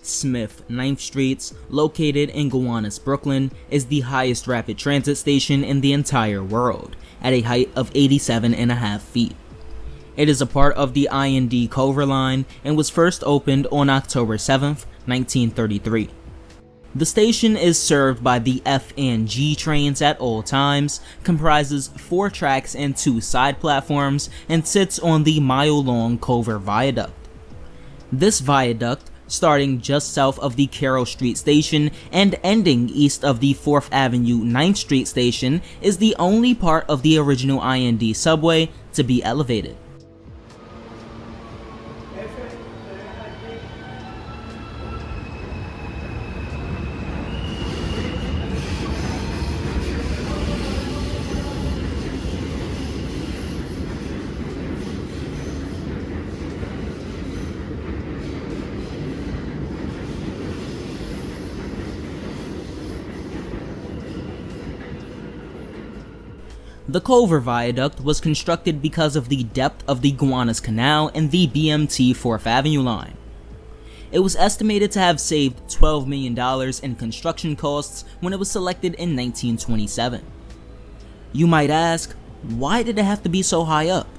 Smith 9th Streets, located in Gowanus, Brooklyn, is the highest rapid transit station in the entire world, at a height of 87.5 feet. It is a part of the I&D Culver Line and was first opened on October 7th, 1933. The station is served by the F and G trains at all times, comprises 4 tracks and 2 side platforms, and sits on the mile-long Culver Viaduct. This viaduct, starting just south of the Carroll Street Station and ending east of the 4th Avenue 9th Street Station, is the only part of the original I&D subway to be elevated. The Culver Viaduct was constructed because of the depth of the Gowanus Canal and the BMT 4th Avenue line. It was estimated to have saved $12 million in construction costs when it was selected in 1927. You might ask, why did it have to be so high up?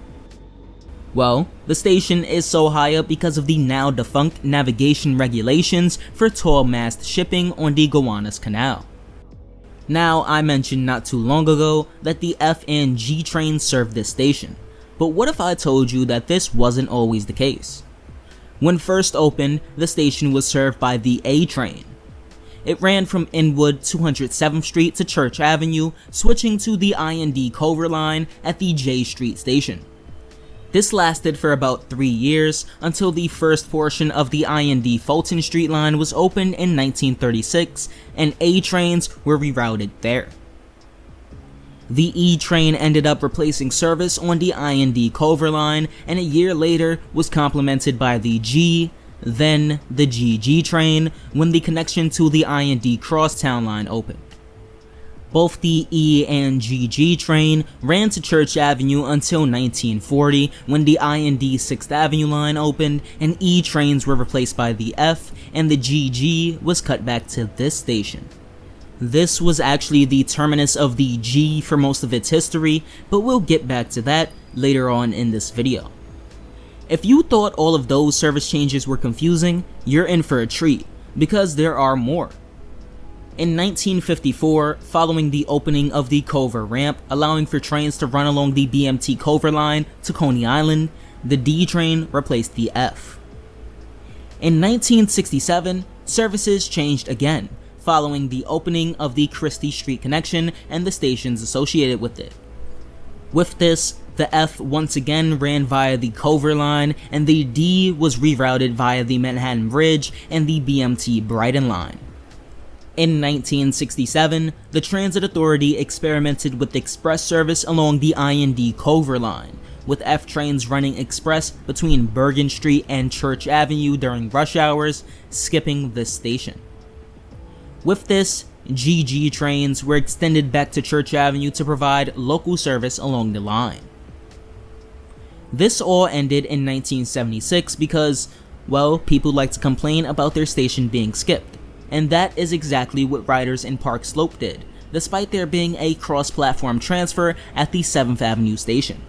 Well, the station is so high up because of the now defunct navigation regulations for tall mast shipping on the Gowanus Canal. Now, I mentioned not too long ago that the F and G trains served this station, but what if I told you that this wasn't always the case? When first opened, the station was served by the A train. It ran from Inwood 207th Street to Church Avenue, switching to the I&D Culver line at the J Street Station. This lasted for about 3 years until the first portion of the I&D Fulton Street line was opened in 1936 and A trains were rerouted there. The E train ended up replacing service on the I&D Culver line and a year later was complemented by the G, then the GG train when the connection to the I&D Crosstown line opened. Both the E and GG train ran to Church Avenue until 1940 when the I&D 6th Avenue line opened and E trains were replaced by the F and the GG was cut back to this station. This was actually the terminus of the G for most of its history, but we'll get back to that later on in this video. If you thought all of those service changes were confusing, you're in for a treat, because there are more. In 1954, following the opening of the Culver ramp, allowing for trains to run along the BMT Culver line to Coney Island, the D train replaced the F. In 1967, services changed again, following the opening of the Christie Street connection and the stations associated with it. With this, the F once again ran via the Culver line and the D was rerouted via the Manhattan Bridge and the BMT Brighton line. In 1967, the Transit Authority experimented with express service along the I&D Culver line, with F trains running express between Bergen Street and Church Avenue during rush hours, skipping this station. With this, GG trains were extended back to Church Avenue to provide local service along the line. This all ended in 1976 because, well, people like to complain about their station being skipped. And that is exactly what riders in Park Slope did, despite there being a cross-platform transfer at the 7th Avenue station.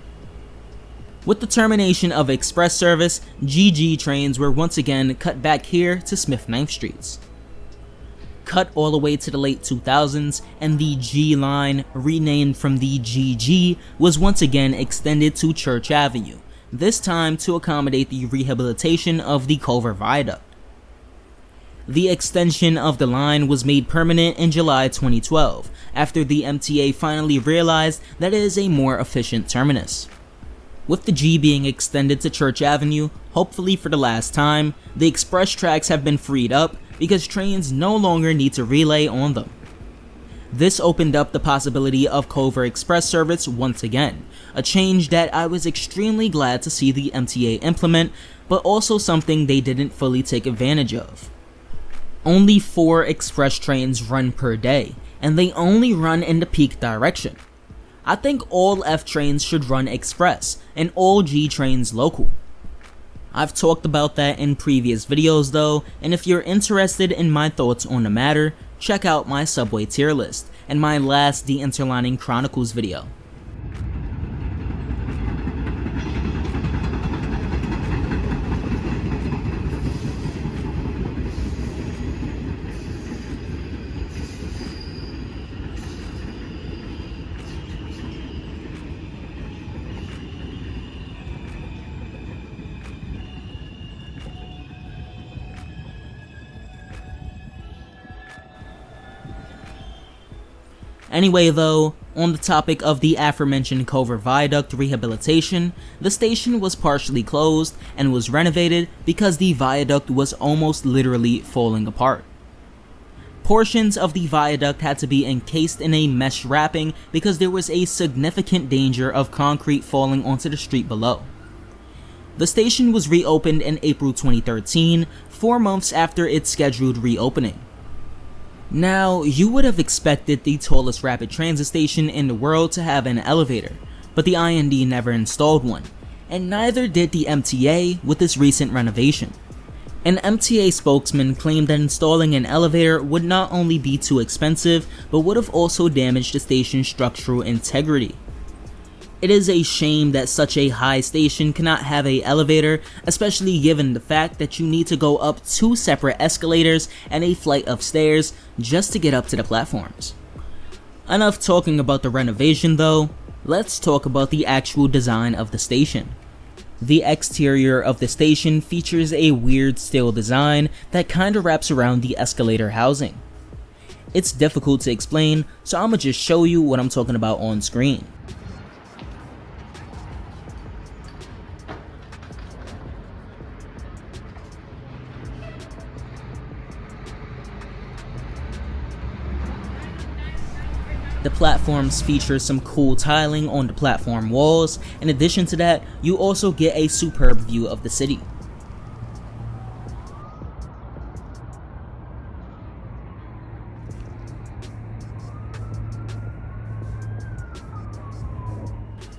With the termination of express service, GG trains were once again cut back here to Smith 9th Streets. Cut all the way to the late 2000s, and the G line, renamed from the GG, was once again extended to Church Avenue, this time to accommodate the rehabilitation of the Culver Viaduct. The extension of the line was made permanent in July 2012, after the MTA finally realized that it is a more efficient terminus. With the G being extended to Church Avenue, hopefully for the last time, the express tracks have been freed up because trains no longer need to relay on them. This opened up the possibility of Culver Express service once again, a change that I was extremely glad to see the MTA implement, but also something they didn't fully take advantage of. Only 4 express trains run per day, and they only run in the peak direction. I think all F trains should run express, and all G trains local. I've talked about that in previous videos though, and if you're interested in my thoughts on the matter, check out my subway tier list and my last The Interlining Chronicles video. Anyway though, on the topic of the aforementioned Culver Viaduct rehabilitation, the station was partially closed and was renovated because the viaduct was almost literally falling apart. Portions of the viaduct had to be encased in a mesh wrapping because there was a significant danger of concrete falling onto the street below. The station was reopened in April 2013, 4 months after its scheduled reopening. Now, you would have expected the tallest rapid transit station in the world to have an elevator, but the IND never installed one, and neither did the MTA with this recent renovation. An MTA spokesman claimed that installing an elevator would not only be too expensive, but would have also damaged the station's structural integrity. It is a shame that such a high station cannot have an elevator, especially given the fact that you need to go up 2 separate escalators and a flight of stairs just to get up to the platforms. Enough talking about the renovation though, let's talk about the actual design of the station. The exterior of the station features a weird steel design that kinda wraps around the escalator housing. It's difficult to explain, so I'ma just show you what I'm talking about on screen. The platforms feature some cool tiling on the platform walls. In addition to that, you also get a superb view of the city.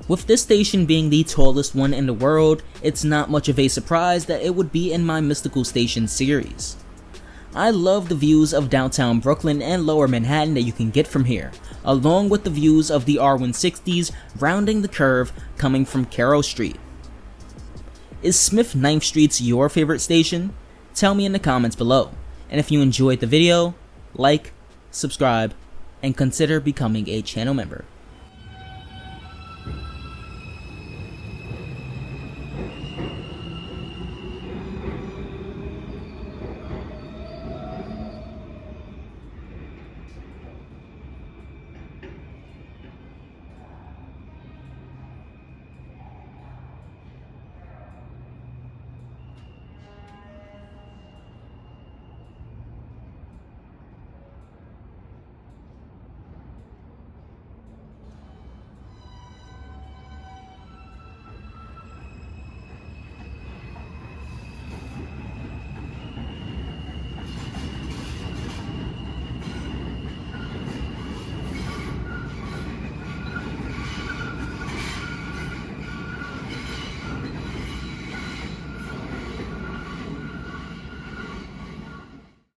With this station being the tallest one in the world, it's not much of a surprise that it would be in my Mystical Station series. I love the views of downtown Brooklyn and lower Manhattan that you can get from here, along with the views of the R160s rounding the curve coming from Carroll Street. Is Smith 9th Street's your favorite station? Tell me in the comments below, and if you enjoyed the video, like, subscribe, and consider becoming a channel member.